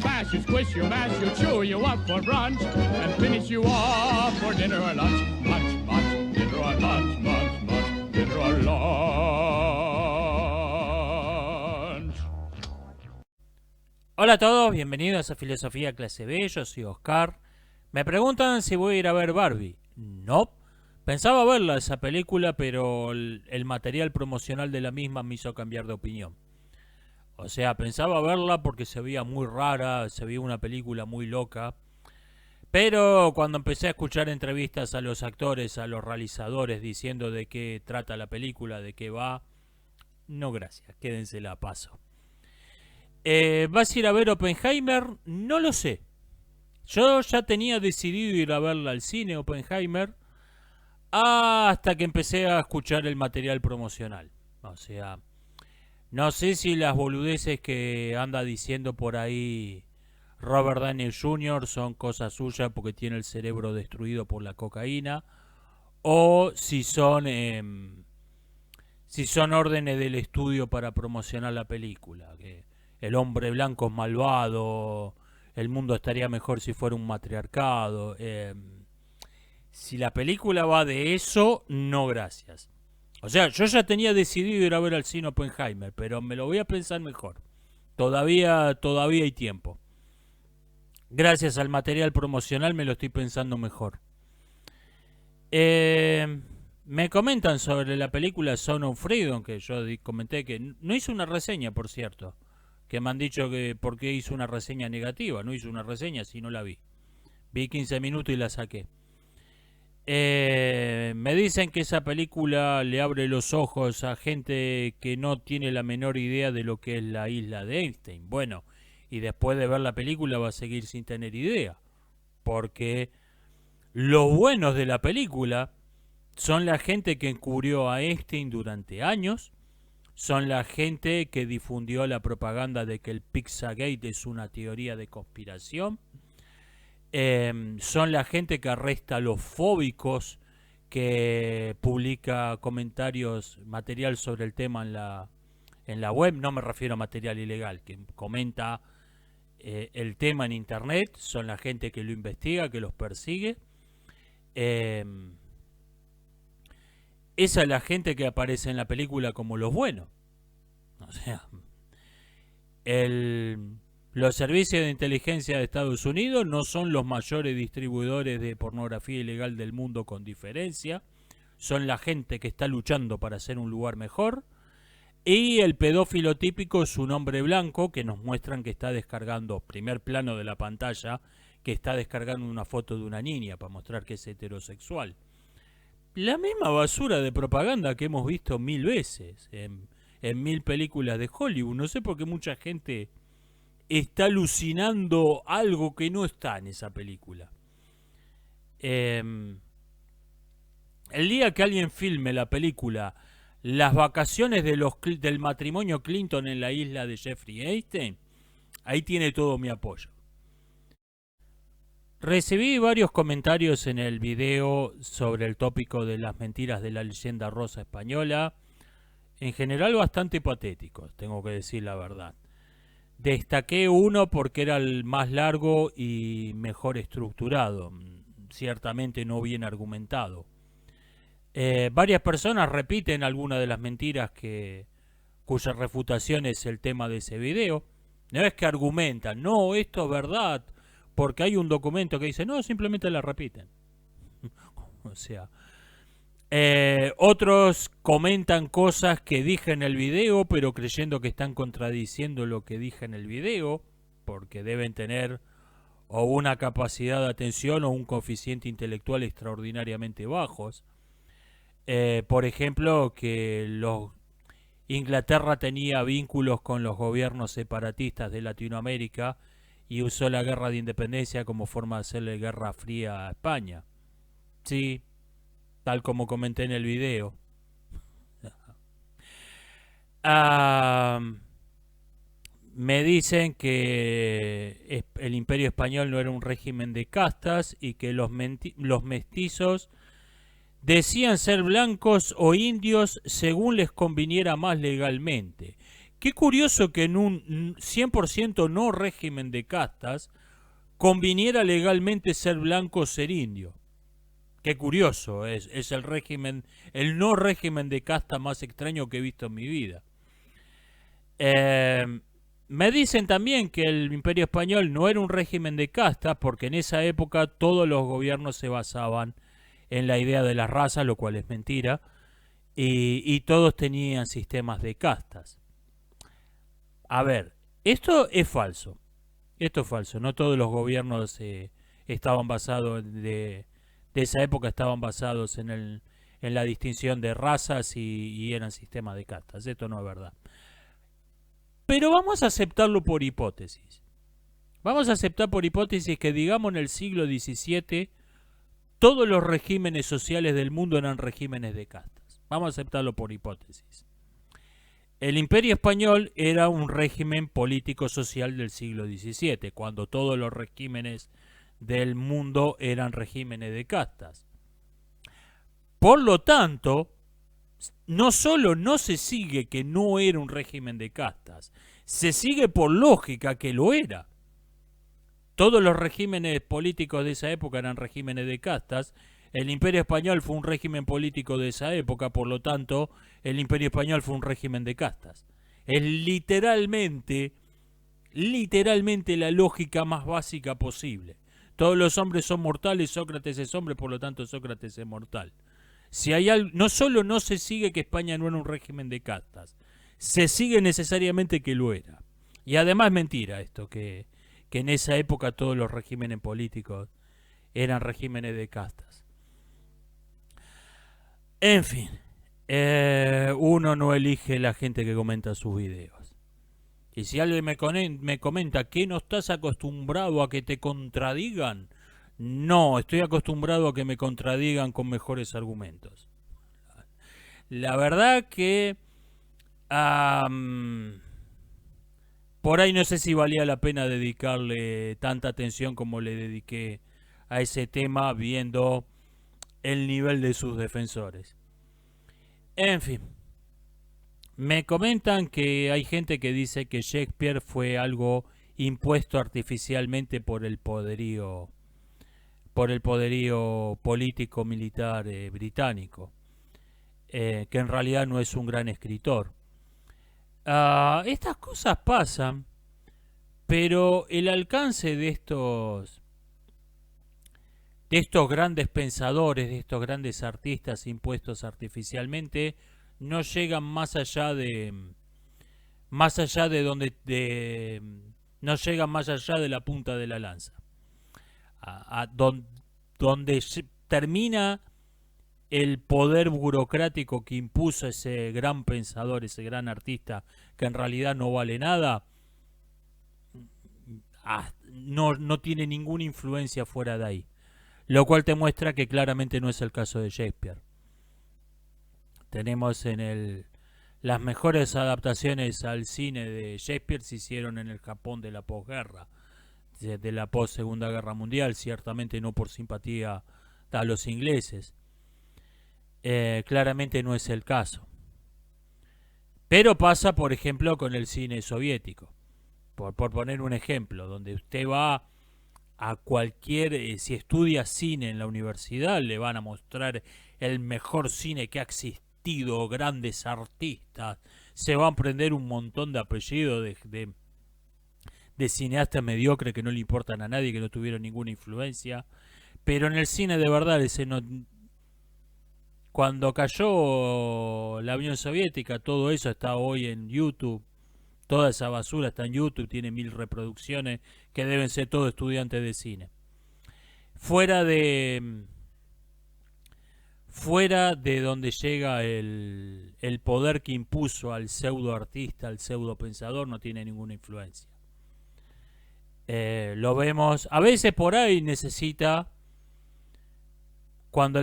smash, you squish, you mash, you chew you up for brunch, and finish you off for dinner or lunch. Munch, munch, dinner or lunch, munch, munch, dinner or lunch. Hola a todos, bienvenidos a Filosofía Clase B, yo soy Oscar. Me preguntan si voy a ir a ver Barbie. No, pensaba verla esa película, pero el material promocional de la misma me hizo cambiar de opinión. O sea, pensaba verla porque se veía muy rara, se veía una película muy loca. Pero cuando empecé a escuchar entrevistas a los actores, a los realizadores, diciendo de qué trata la película, de qué va, no gracias, quédensela a paso. ¿Vas a ir a ver Oppenheimer? No lo sé. Yo ya tenía decidido ir a verla al cine, Oppenheimer, hasta que empecé a escuchar el material promocional. O sea, no sé si las boludeces que anda diciendo por ahí Robert Downey Jr. son cosas suyas porque tiene el cerebro destruido por la cocaína, o si son órdenes del estudio para promocionar la película, que el hombre blanco es malvado, el mundo estaría mejor si fuera un matriarcado. Si la película va de eso, no gracias. O sea, yo ya tenía decidido ir a ver al cine Oppenheimer, pero me lo voy a pensar mejor. Todavía hay tiempo. Gracias al material promocional me lo estoy pensando mejor. Me comentan sobre la película Son of Freedom, que yo comenté que no hice una reseña, por cierto. Que me han dicho que por qué hice una reseña negativa. No hice una reseña si no la vi. Vi 15 minutos y la saqué. Me dicen que esa película le abre los ojos a gente que no tiene la menor idea de lo que es la isla de Einstein. Bueno, y después de ver la película va a seguir sin tener idea. Porque los buenos de la película son la gente que encubrió a Einstein durante años. Son la gente que difundió la propaganda de que el Pizzagate es una teoría de conspiración. Son la gente que arresta a los fóbicos, que publica comentarios, material sobre el tema en la web. No me refiero a material ilegal, que comenta el tema en internet. Son la gente que lo investiga, que los persigue. Esa es la gente que aparece en la película como los buenos. O sea, los servicios de inteligencia de Estados Unidos no son los mayores distribuidores de pornografía ilegal del mundo, con diferencia. Son la gente que está luchando para hacer un lugar mejor. Y el pedófilo típico es un hombre blanco que nos muestran que está descargando, primer plano de la pantalla, que está descargando una foto de una niña para mostrar que es heterosexual. La misma basura de propaganda que hemos visto 1000 veces en 1000 películas de Hollywood. No sé por qué mucha gente está alucinando algo que no está en esa película. El día que alguien filme la película Las vacaciones del matrimonio Clinton en la isla de Jeffrey Epstein, ahí tiene todo mi apoyo. Recibí varios comentarios en el video sobre el tópico de las mentiras de la leyenda rosa española, en general bastante patéticos, tengo que decir la verdad. Destaqué uno porque era el más largo y mejor estructurado, ciertamente no bien argumentado. Varias personas repiten algunas de las mentiras cuya refutación es el tema de ese video. No es que argumentan, no, esto es verdad, porque hay un documento que dice, no, simplemente la repiten. O sea, otros comentan cosas que dije en el video, pero creyendo que están contradiciendo lo que dije en el video, porque deben tener o una capacidad de atención o un coeficiente intelectual extraordinariamente bajos. Por ejemplo, que Inglaterra tenía vínculos con los gobiernos separatistas de Latinoamérica y usó la guerra de independencia como forma de hacerle guerra fría a España. Sí, tal como comenté en el video. Me dicen que el Imperio Español no era un régimen de castas y que los mestizos decían ser blancos o indios según les conviniera más legalmente, Qué curioso que en un 100% no régimen de castas conviniera legalmente ser blanco o ser indio. Qué curioso, es el régimen, el no régimen de casta más extraño que he visto en mi vida. Me dicen también que el Imperio Español no era un régimen de castas porque en esa época todos los gobiernos se basaban en la idea de las razas, lo cual es mentira, y todos tenían sistemas de castas. A ver, esto es falso. Esto es falso. No todos los gobiernos estaban basados de esa época estaban basados en la distinción de razas y eran sistemas de castas. Esto no es verdad. Pero vamos a aceptarlo por hipótesis. Vamos a aceptar por hipótesis que, digamos, en el siglo XVII todos los regímenes sociales del mundo eran regímenes de castas. Vamos a aceptarlo por hipótesis. El Imperio Español era un régimen político-social del siglo XVII, cuando todos los regímenes del mundo eran regímenes de castas. Por lo tanto, no solo no se sigue que no era un régimen de castas, se sigue por lógica que lo era. Todos los regímenes políticos de esa época eran regímenes de castas. El Imperio Español fue un régimen político de esa época, por lo tanto, el Imperio Español fue un régimen de castas. Es literalmente la lógica más básica posible. Todos los hombres son mortales, Sócrates es hombre, por lo tanto Sócrates es mortal. Si hay algo, no solo no se sigue que España no era un régimen de castas, se sigue necesariamente que lo era. Y además es mentira esto, que en esa época todos los regímenes políticos eran regímenes de castas. En fin, uno no elige la gente que comenta sus videos. Y si alguien me comenta que no estás acostumbrado a que te contradigan, no, estoy acostumbrado a que me contradigan con mejores argumentos. La verdad que por ahí no sé si valía la pena dedicarle tanta atención como le dediqué a ese tema, viendo el nivel de sus defensores. En fin, me comentan que hay gente que dice que Shakespeare fue algo impuesto artificialmente por el poderío político militar británico, que en realidad no es un gran escritor. Estas cosas pasan, pero el alcance de estos grandes pensadores, de estos grandes artistas impuestos artificialmente, no llegan más allá de no llegan más allá de la punta de la lanza, donde termina el poder burocrático que impuso ese gran pensador, ese gran artista, que en realidad no vale nada. No tiene ninguna influencia fuera de ahí. Lo cual te muestra que claramente no es el caso de Shakespeare. Tenemos las mejores adaptaciones al cine de Shakespeare se hicieron en el Japón de la posguerra, de la post-Segunda Guerra Mundial, ciertamente no por simpatía a los ingleses. Claramente no es el caso. Pero pasa, por ejemplo, con el cine soviético. Por poner un ejemplo, donde usted va a cualquier, si estudia cine en la universidad, le van a mostrar el mejor cine que ha existido, grandes artistas, se va a aprender un montón de apellidos de cineastas mediocres que no le importan a nadie, que no tuvieron ninguna influencia. Pero en el cine de verdad, cuando cayó la Unión Soviética, todo eso está hoy en YouTube. Toda esa basura está en YouTube, tiene 1000 reproducciones, que deben ser todos estudiantes de cine. Fuera de donde llega el poder que impuso al pseudo artista, al pseudo pensador, no tiene ninguna influencia. Lo vemos, a veces por ahí necesita, cuando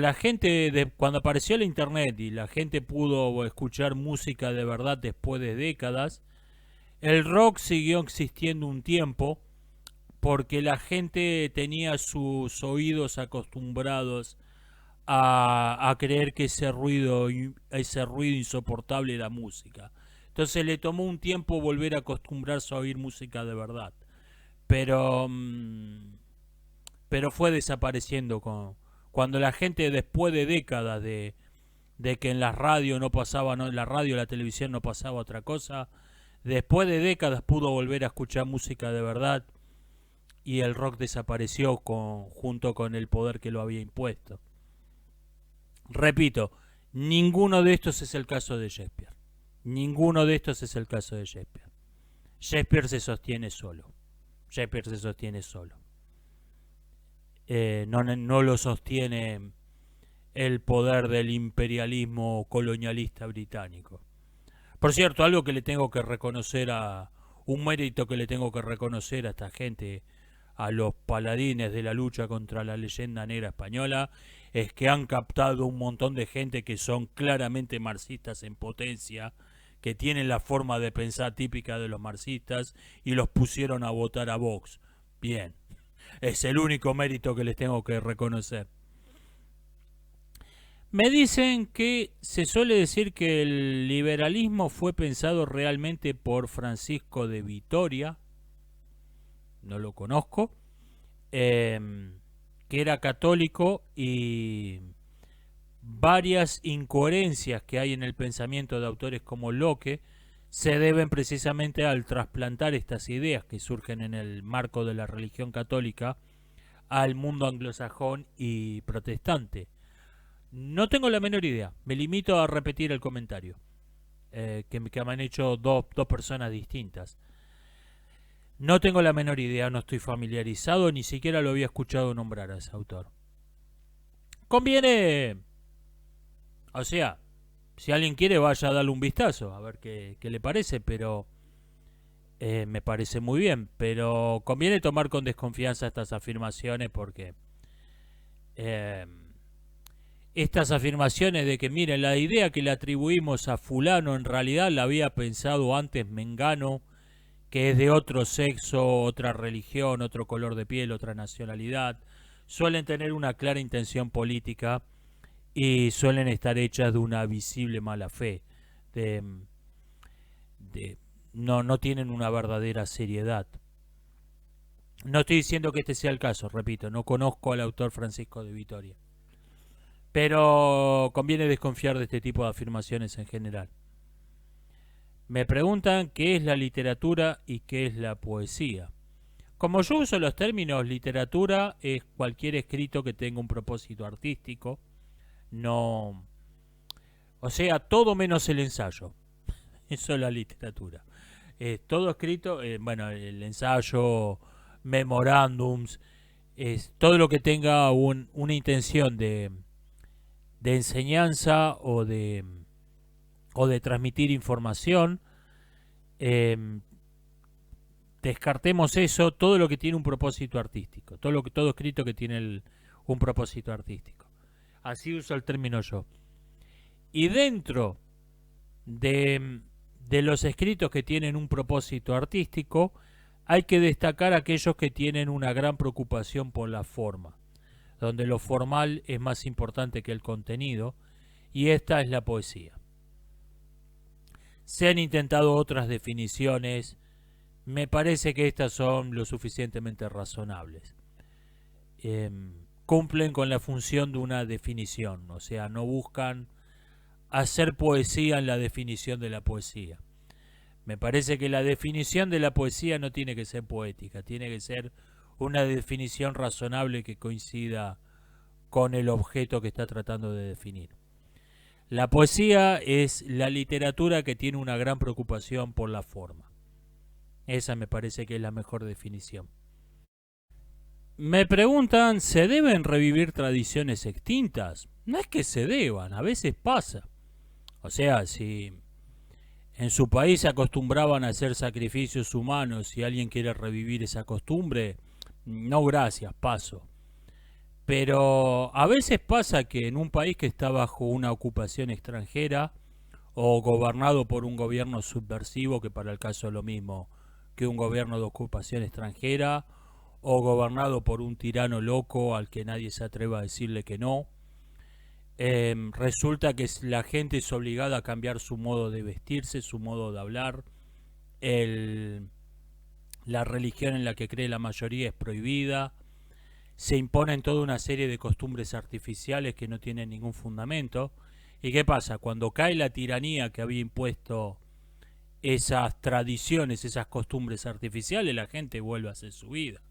apareció el internet y la gente pudo escuchar música de verdad después de décadas, el rock siguió existiendo un tiempo porque la gente tenía sus oídos acostumbrados a creer que ese ruido insoportable era música. Entonces le tomó un tiempo volver a acostumbrarse a oír música de verdad. Pero, pero fue desapareciendo cuando la gente, después de décadas de que en la radio no pasaba, no, en la radio, la televisión no pasaba otra cosa, después de décadas pudo volver a escuchar música de verdad y el rock desapareció junto con el poder que lo había impuesto. Repito, ninguno de estos es el caso de Shakespeare. Ninguno de estos es el caso de Shakespeare. Shakespeare se sostiene solo. Shakespeare se sostiene solo. No lo sostiene el poder del imperialismo colonialista británico. Por cierto, algo que le tengo que reconocer un mérito que le tengo que reconocer a esta gente, a los paladines de la lucha contra la leyenda negra española, es que han captado un montón de gente que son claramente marxistas en potencia, que tienen la forma de pensar típica de los marxistas y los pusieron a votar a Vox. Bien, es el único mérito que les tengo que reconocer. Me dicen que se suele decir que el liberalismo fue pensado realmente por Francisco de Vitoria, no lo conozco, que era católico, y varias incoherencias que hay en el pensamiento de autores como Locke se deben precisamente al trasplantar estas ideas que surgen en el marco de la religión católica al mundo anglosajón y protestante. No tengo la menor idea, me limito a repetir el comentario que me han hecho dos personas distintas. No tengo la menor idea, no estoy familiarizado, ni siquiera lo había escuchado nombrar a ese autor. Conviene, o sea, si alguien quiere vaya a darle un vistazo, a ver qué le parece, pero me parece muy bien, pero conviene tomar con desconfianza estas afirmaciones porque estas afirmaciones de que, miren, la idea que le atribuimos a fulano en realidad la había pensado antes Mengano, que es de otro sexo, otra religión, otro color de piel, otra nacionalidad, suelen tener una clara intención política y suelen estar hechas de una visible mala fe. No tienen una verdadera seriedad. No estoy diciendo que este sea el caso, repito, no conozco al autor Francisco de Vitoria. Pero conviene desconfiar de este tipo de afirmaciones en general. Me preguntan qué es la literatura y qué es la poesía. Como yo uso los términos, literatura es cualquier escrito que tenga un propósito artístico. No, o sea, todo menos el ensayo. Eso es la literatura. Todo escrito, bueno, el ensayo, memorándums, todo lo que tenga una intención de enseñanza o de transmitir información. Descartemos eso, todo lo que tiene un propósito artístico, todo escrito que tiene un propósito artístico. Así uso el término yo. Y dentro de los escritos que tienen un propósito artístico, hay que destacar aquellos que tienen una gran preocupación por la forma, donde lo formal es más importante que el contenido, y esta es la poesía. Se han intentado otras definiciones, me parece que estas son lo suficientemente razonables. Cumplen con la función de una definición, o sea, no buscan hacer poesía en la definición de la poesía. Me parece que la definición de la poesía no tiene que ser poética, tiene que ser una definición razonable que coincida con el objeto que está tratando de definir. La poesía es la literatura que tiene una gran preocupación por la forma. Esa me parece que es la mejor definición. Me preguntan, ¿se deben revivir tradiciones extintas? No es que se deban, a veces pasa. O sea, si en su país se acostumbraban a hacer sacrificios humanos y alguien quiere revivir esa costumbre, no gracias, paso. Pero a veces pasa que en un país que está bajo una ocupación extranjera o gobernado por un gobierno subversivo, que para el caso es lo mismo que un gobierno de ocupación extranjera, o gobernado por un tirano loco al que nadie se atreva a decirle que no, Resulta que la gente es obligada a cambiar su modo de vestirse, su modo de hablar. El, la religión en la que cree la mayoría es prohibida. Se imponen toda una serie de costumbres artificiales que no tienen ningún fundamento. ¿Y qué pasa? Cuando cae la tiranía que había impuesto esas tradiciones, esas costumbres artificiales, la gente vuelve a hacer su vida.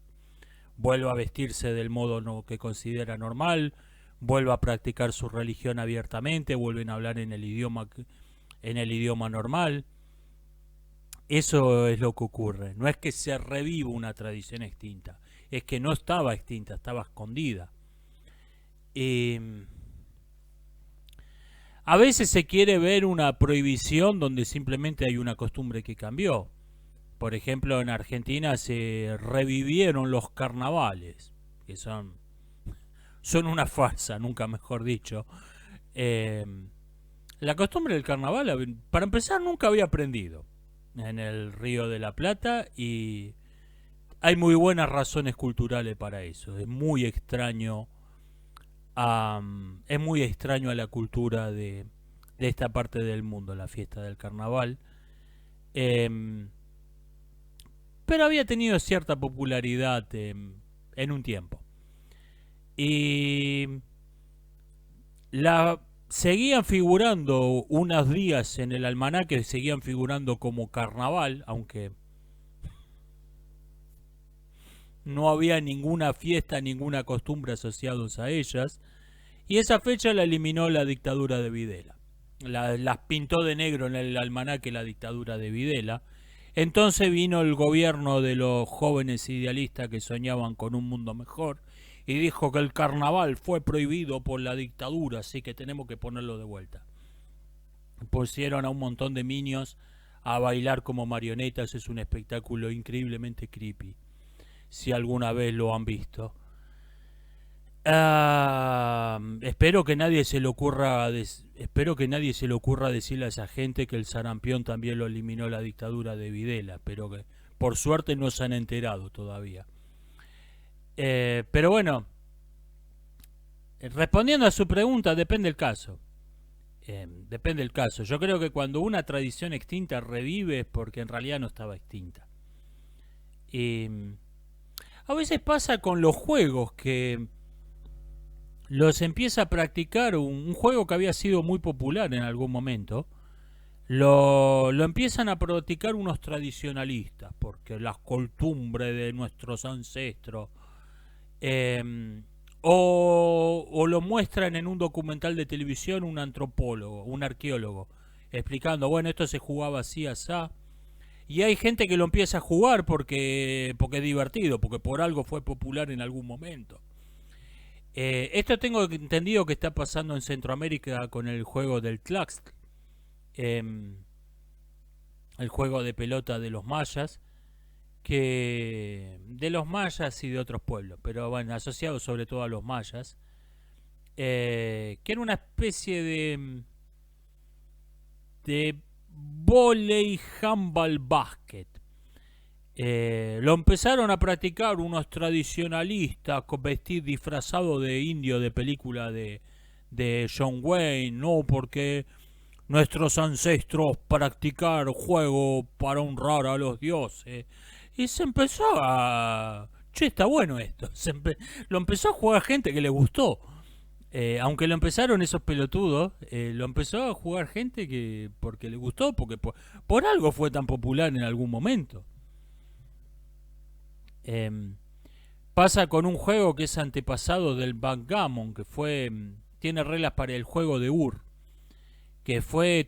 Vuelve a vestirse del modo que considera normal, vuelve a practicar su religión abiertamente, vuelven a hablar en el idioma normal. Eso es lo que ocurre. No es que se reviva una tradición extinta, es que no estaba extinta, estaba escondida. A veces se quiere ver una prohibición donde simplemente hay una costumbre que cambió. Por ejemplo, en Argentina se revivieron los carnavales, que son una farsa, nunca mejor dicho. La costumbre del carnaval, para empezar, nunca había aprendido en el Río de la Plata y hay muy buenas razones culturales para eso. Es muy extraño a la cultura de esta parte del mundo, la fiesta del carnaval. Pero había tenido cierta popularidad en un tiempo. Y seguían figurando unos días en el almanaque, seguían figurando como carnaval, aunque no había ninguna fiesta, ninguna costumbre asociados a ellas. Y esa fecha la eliminó la dictadura de Videla. Las pintó de negro en el almanaque la dictadura de Videla. Entonces vino el gobierno de los jóvenes idealistas que soñaban con un mundo mejor y dijo que el carnaval fue prohibido por la dictadura, así que tenemos que ponerlo de vuelta. Pusieron a un montón de niños a bailar como marionetas, es un espectáculo increíblemente creepy, si alguna vez lo han visto. Espero que nadie se le ocurra decirle a esa gente que el sarampión también lo eliminó la dictadura de Videla, pero que por suerte no se han enterado todavía. Pero bueno, respondiendo a su pregunta, depende del caso. Depende del caso. Yo creo que cuando una tradición extinta revive es porque en realidad no estaba extinta. A veces pasa con los juegos que los empieza a practicar un juego que había sido muy popular en algún momento. Lo empiezan a practicar unos tradicionalistas, porque las costumbres de nuestros ancestros. O lo muestran en un documental de televisión un antropólogo, un arqueólogo, explicando, bueno, esto se jugaba así, asá. Y hay gente que lo empieza a jugar porque es divertido, porque por algo fue popular en algún momento. Esto tengo entendido que está pasando en Centroamérica con el juego del Tlaxcala, el juego de pelota de los mayas, que de los mayas y de otros pueblos, pero bueno, asociado sobre todo a los mayas, que era una especie de volei handball basket. Lo empezaron a practicar unos tradicionalistas disfrazados de indio de película de John Wayne, no, porque nuestros ancestros practicaron juego para honrar a los dioses. Y se empezó a... Che, está bueno esto. Lo empezó a jugar gente que le gustó. Aunque lo empezaron esos pelotudos, lo empezó a jugar gente que porque le gustó, porque por algo fue tan popular en algún momento. Pasa con un juego que es antepasado del backgammon, que tiene reglas para el juego de Ur, que fue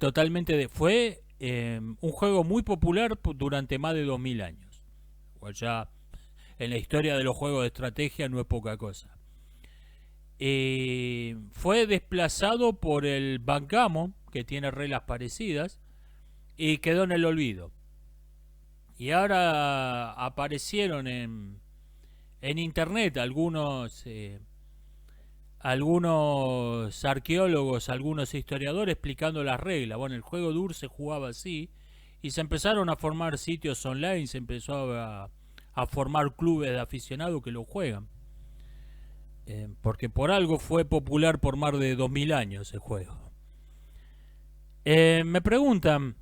un juego muy popular durante más de 2000 años. O ya en la historia de los juegos de estrategia no es poca cosa. Fue desplazado por el backgammon, que tiene reglas parecidas, y quedó en el olvido. Y ahora aparecieron en internet algunos arqueólogos, algunos historiadores explicando las reglas. Bueno, el juego de Ur se jugaba así y se empezaron a formar sitios online, se empezó a formar clubes de aficionados que lo juegan. porque por algo fue popular por más de 2000 años el juego. Me preguntan,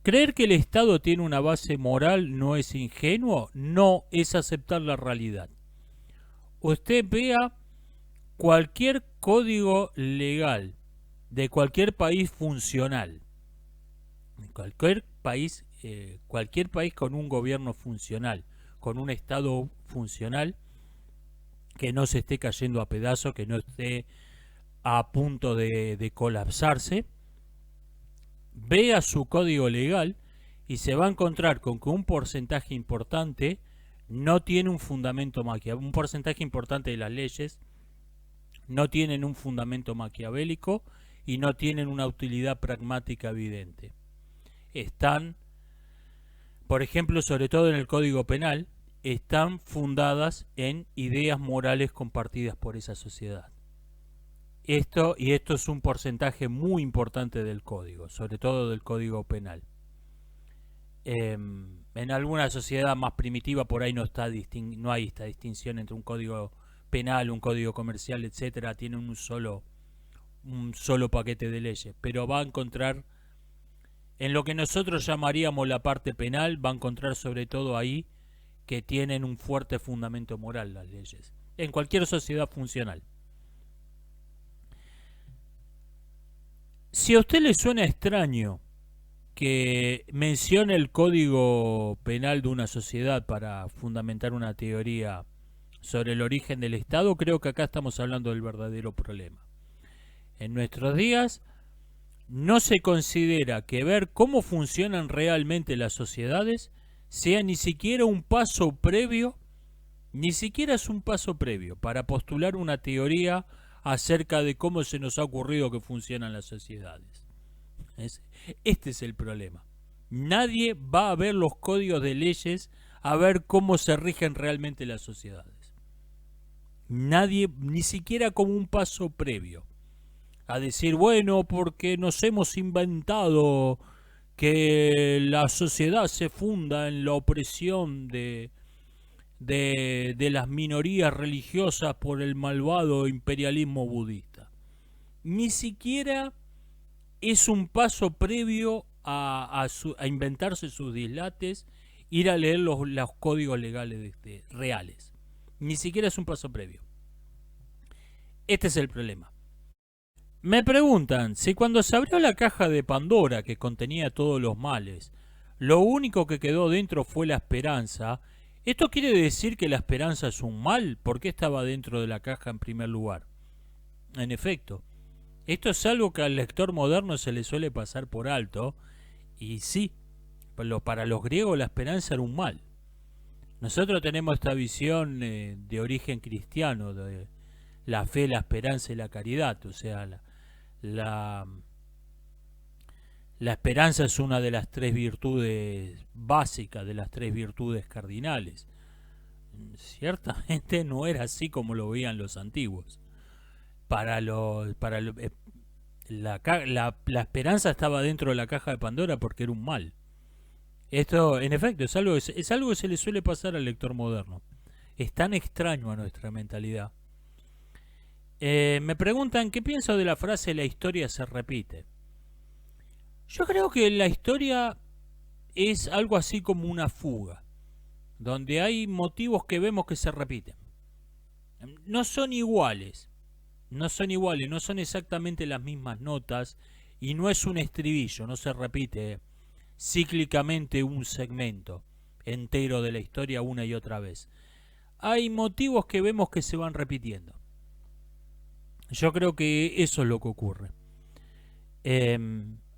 ¿creer que el Estado tiene una base moral no es ingenuo? No, es aceptar la realidad. Usted vea cualquier código legal de cualquier país funcional, cualquier país con un gobierno funcional, con un Estado funcional, que no se esté cayendo a pedazos, que no esté a punto de colapsarse, vea su código legal y se va a encontrar con que un porcentaje importante no tiene un fundamento maquiavélico. Un porcentaje importante de las leyes no tienen un fundamento maquiavélico y no tienen una utilidad pragmática evidente. Están, por ejemplo, sobre todo en el Código Penal, están fundadas en ideas morales compartidas por esa sociedad. Esto es un porcentaje muy importante del código, sobre todo del Código Penal. En alguna sociedad más primitiva por ahí no hay esta distinción entre un código penal, un código comercial, etcétera. Tienen un solo paquete de leyes, pero va a encontrar en lo que nosotros llamaríamos la parte penal, va a encontrar sobre todo ahí que tienen un fuerte fundamento moral las leyes, en cualquier sociedad funcional. Si a usted le suena extraño que mencione el código penal de una sociedad para fundamentar una teoría sobre el origen del Estado, creo que acá estamos hablando del verdadero problema. En nuestros días no se considera que ver cómo funcionan realmente las sociedades sea ni siquiera un paso previo, ni siquiera es un paso previo para postular una teoría acerca de cómo se nos ha ocurrido que funcionan las sociedades. Este es el problema. Nadie va a ver los códigos de leyes a ver cómo se rigen realmente las sociedades. Nadie, ni siquiera como un paso previo. A decir, bueno, porque nos hemos inventado que la sociedad se funda en la opresión de las minorías religiosas por el malvado imperialismo budista. Ni siquiera es un paso previo a inventarse sus dislates, ir a leer los códigos legales reales. Ni siquiera es un paso previo. Este es el problema. Me preguntan si cuando se abrió la caja de Pandora que contenía todos los males, lo único que quedó dentro fue la esperanza. ¿Esto quiere decir que la esperanza es un mal? ¿Por qué estaba dentro de la caja en primer lugar? En efecto, esto es algo que al lector moderno se le suele pasar por alto, y sí, para los griegos la esperanza era un mal. Nosotros tenemos esta visión de origen cristiano, de la fe, la esperanza y la caridad, o sea, la esperanza es una de las tres virtudes básicas, de las tres virtudes cardinales. Ciertamente no era así como lo veían los antiguos. La esperanza estaba dentro de la caja de Pandora porque era un mal. Esto, en efecto, es algo que se le suele pasar al lector moderno. Es tan extraño a nuestra mentalidad. Me preguntan qué pienso de la frase "la historia se repite". Yo creo que la historia es algo así como una fuga, donde hay motivos que vemos que se repiten. No son iguales, no son exactamente las mismas notas, y no es un estribillo, no se repite cíclicamente un segmento entero de la historia una y otra vez. Hay motivos que vemos que se van repitiendo. Yo creo que eso es lo que ocurre.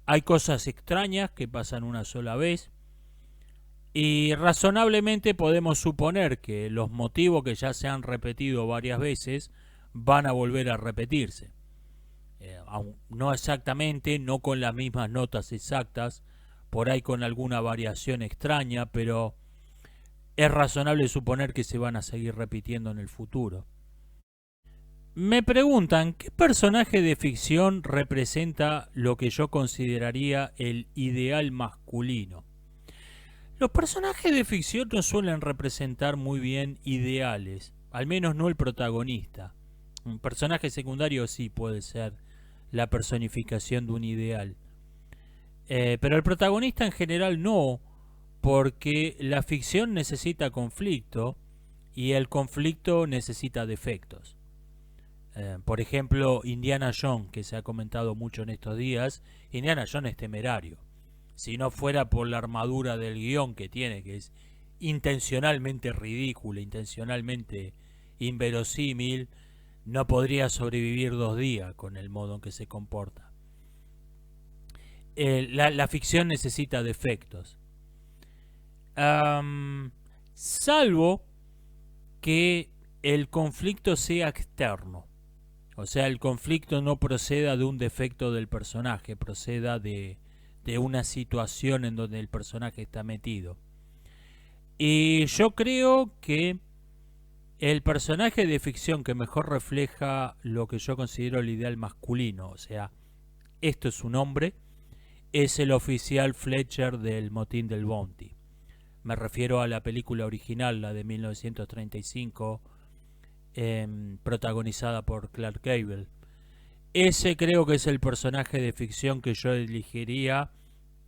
Hay cosas extrañas que pasan una sola vez, y razonablemente podemos suponer que los motivos que ya se han repetido varias veces van a volver a repetirse. No exactamente, no con las mismas notas exactas, por ahí con alguna variación extraña, pero es razonable suponer que se van a seguir repitiendo en el futuro. Me preguntan, ¿qué personaje de ficción representa lo que yo consideraría el ideal masculino? Los personajes de ficción no suelen representar muy bien ideales, al menos no el protagonista. Un personaje secundario sí puede ser la personificación de un ideal. Pero el protagonista en general no, porque la ficción necesita conflicto y el conflicto necesita defectos. Por ejemplo, Indiana Jones, que se ha comentado mucho en estos días, Indiana Jones es temerario. Si no fuera por la armadura del guión que tiene, que es intencionalmente ridícula, intencionalmente inverosímil, no podría sobrevivir 2 días con el modo en que se comporta. La ficción necesita defectos. Salvo que el conflicto sea externo. O sea, el conflicto no proceda de un defecto del personaje, proceda de una situación en donde el personaje está metido. Y yo creo que el personaje de ficción que mejor refleja lo que yo considero el ideal masculino, o sea, esto es un hombre, es el oficial Fletcher del Motín del Bounty. Me refiero a la película original, la de 1935, protagonizada por Clark Gable. Ese creo que es el personaje de ficción que yo elegiría.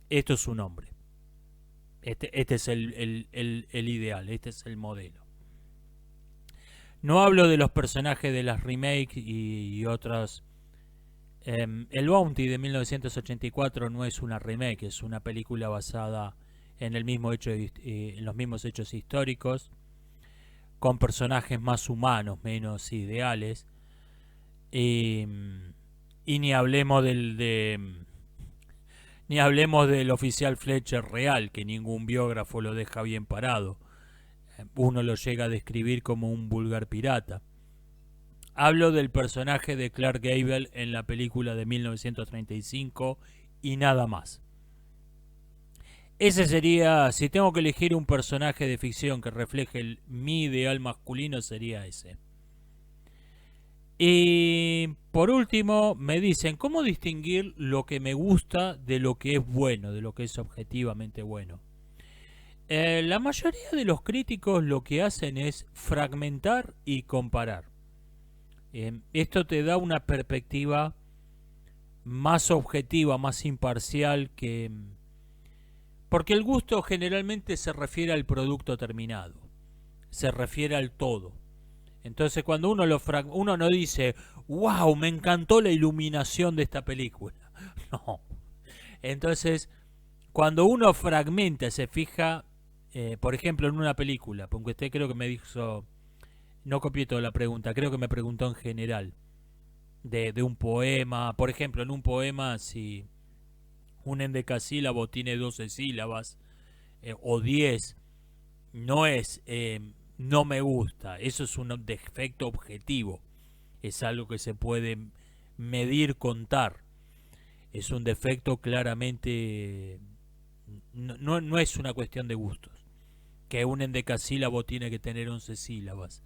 Esto es un hombre. Este es el ideal, este es el modelo. No hablo de los personajes de las remakes y otras. El Bounty de 1984 no es una remake, es una película basada en el mismo hecho, en los mismos hechos históricos, con personajes más humanos, menos ideales. Y ni hablemos ni hablemos del oficial Fletcher real, que ningún biógrafo lo deja bien parado. Uno lo llega a describir como un vulgar pirata. Hablo del personaje de Clark Gable en la película de 1935 y nada más. Ese sería, si tengo que elegir un personaje de ficción que refleje mi ideal masculino, sería ese. Y por último me dicen, ¿cómo distinguir lo que me gusta de lo que es bueno, de lo que es objetivamente bueno? La mayoría de los críticos lo que hacen es fragmentar y comparar. Esto te da una perspectiva más objetiva, más imparcial que... Porque el gusto generalmente se refiere al producto terminado, se refiere al todo. Entonces cuando uno no dice, wow, me encantó la iluminación de esta película. No. Entonces, cuando uno fragmenta, se fija, por ejemplo, en una película, porque usted creo que me dijo, no copié toda la pregunta, creo que me preguntó en general, de un poema. Por ejemplo, en un poema, si un endecasílabo tiene 12 sílabas o 10, no es no me gusta, eso es un defecto objetivo, es algo que se puede medir, contar, es un defecto claramente, no es una cuestión de gustos, que un endecasílabo tiene que tener 11 sílabas.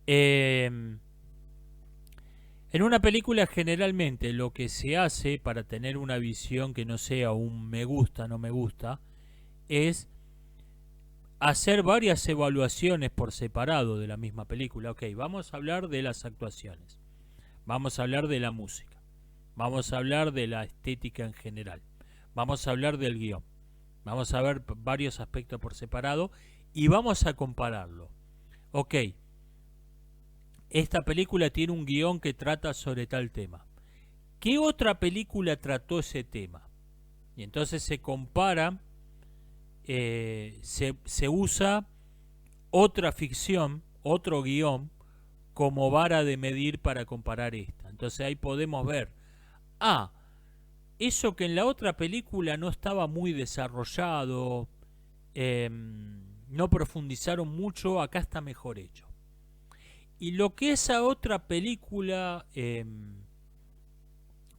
En una película generalmente lo que se hace para tener una visión que no sea un me gusta, no me gusta, es hacer varias evaluaciones por separado de la misma película. Ok, vamos a hablar de las actuaciones, vamos a hablar de la música, vamos a hablar de la estética en general, vamos a hablar del guión, vamos a ver varios aspectos por separado y vamos a compararlo. Ok, esta película tiene un guión que trata sobre tal tema. ¿Qué otra película trató ese tema? Y entonces se compara, se usa otra ficción, otro guión, como vara de medir para comparar esta. Entonces ahí podemos ver, eso que en la otra película no estaba muy desarrollado, no profundizaron mucho, acá está mejor hecho. Y lo que esa otra película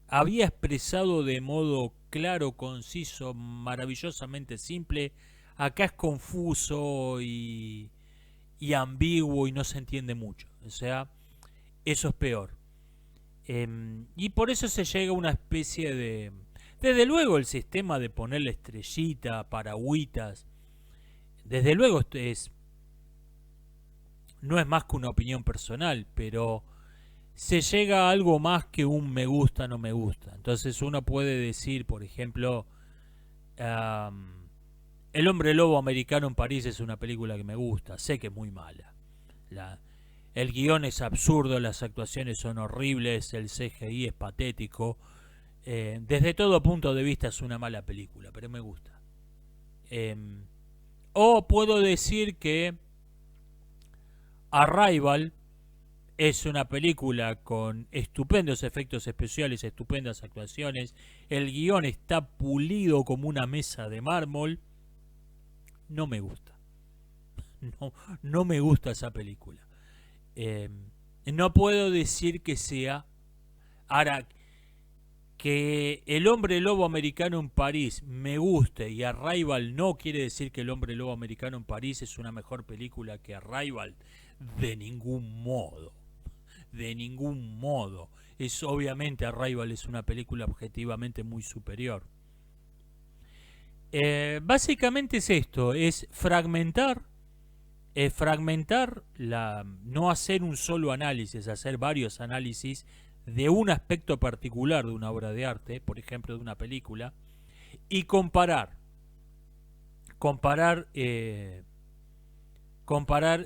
había expresado de modo claro, conciso, maravillosamente simple, acá es confuso y ambiguo y no se entiende mucho. O sea, eso es peor. Y por eso se llega a una especie de... Desde luego el sistema de ponerle estrellita, paragüitas, desde luego es no es más que una opinión personal, pero se llega a algo más que un me gusta, no me gusta. Entonces uno puede decir, por ejemplo, El hombre lobo americano en París es una película que me gusta, sé que es muy mala. El guión es absurdo, las actuaciones son horribles, el CGI es patético. Desde todo punto de vista es una mala película, pero me gusta. O puedo decir que Arrival es una película con estupendos efectos especiales, estupendas actuaciones. El guión está pulido como una mesa de mármol. No me gusta. No me gusta esa película. No puedo decir que sea... Ahora, que El hombre lobo americano en París me guste y Arrival no quiere decir que El hombre lobo americano en París es una mejor película que Arrival. De ningún modo. De ningún modo. Es obviamente Arrival es una película objetivamente muy superior. Básicamente es esto, es fragmentar, no hacer un solo análisis, hacer varios análisis de un aspecto particular de una obra de arte, por ejemplo de una película, y comparar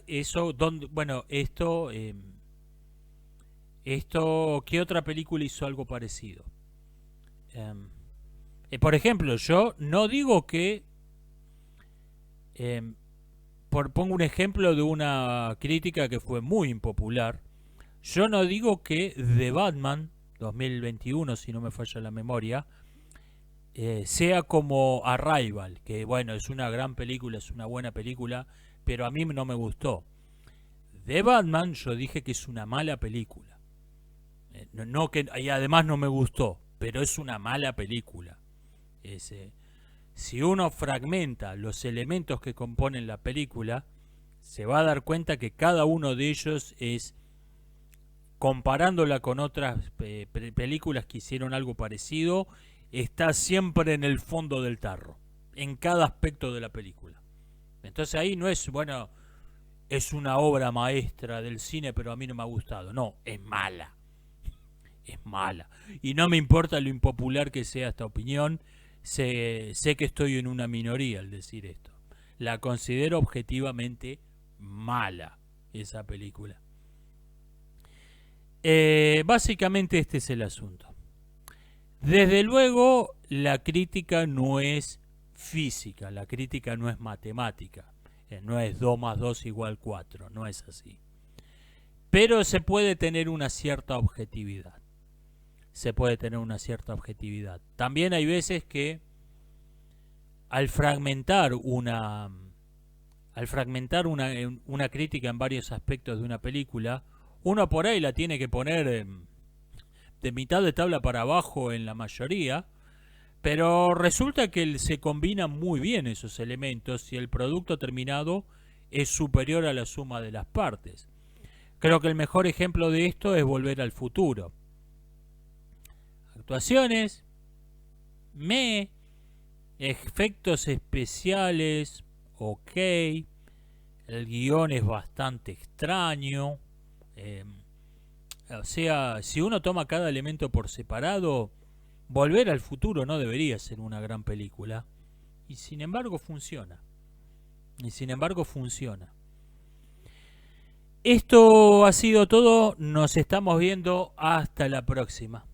eso, bueno, esto, ¿qué otra película hizo algo parecido? Por ejemplo, yo no digo que... pongo un ejemplo de una crítica que fue muy impopular. Yo no digo que The Batman 2021, si no me falla la memoria, sea como Arrival, que bueno, es una gran película, es una buena película, pero a mí no me gustó. The Batman yo dije que es una mala película. Y además no me gustó, pero es una mala película. Si uno fragmenta los elementos que componen la película, se va a dar cuenta que cada uno de ellos es, comparándola con otras películas que hicieron algo parecido, está siempre en el fondo del tarro, en cada aspecto de la película. Entonces ahí no es, bueno, es una obra maestra del cine, pero a mí no me ha gustado. No, es mala. Es mala. Y no me importa lo impopular que sea esta opinión. Sé que estoy en una minoría al decir esto. La considero objetivamente mala, esa película. Básicamente este es el asunto. Desde luego, la crítica no es física, la crítica no es matemática. No es 2 más 2 igual 4, no es así. Pero se puede tener una cierta objetividad. También hay veces que al fragmentar una crítica en varios aspectos de una película, uno por ahí la tiene que poner de mitad de tabla para abajo en la mayoría, pero resulta que se combinan muy bien esos elementos y el producto terminado es superior a la suma de las partes. Creo que el mejor ejemplo de esto es Volver al Futuro. Actuaciones, efectos especiales, ok, el guión es bastante extraño, o sea, si uno toma cada elemento por separado, Volver al Futuro no debería ser una gran película, y sin embargo funciona, Esto ha sido todo, nos estamos viendo hasta la próxima.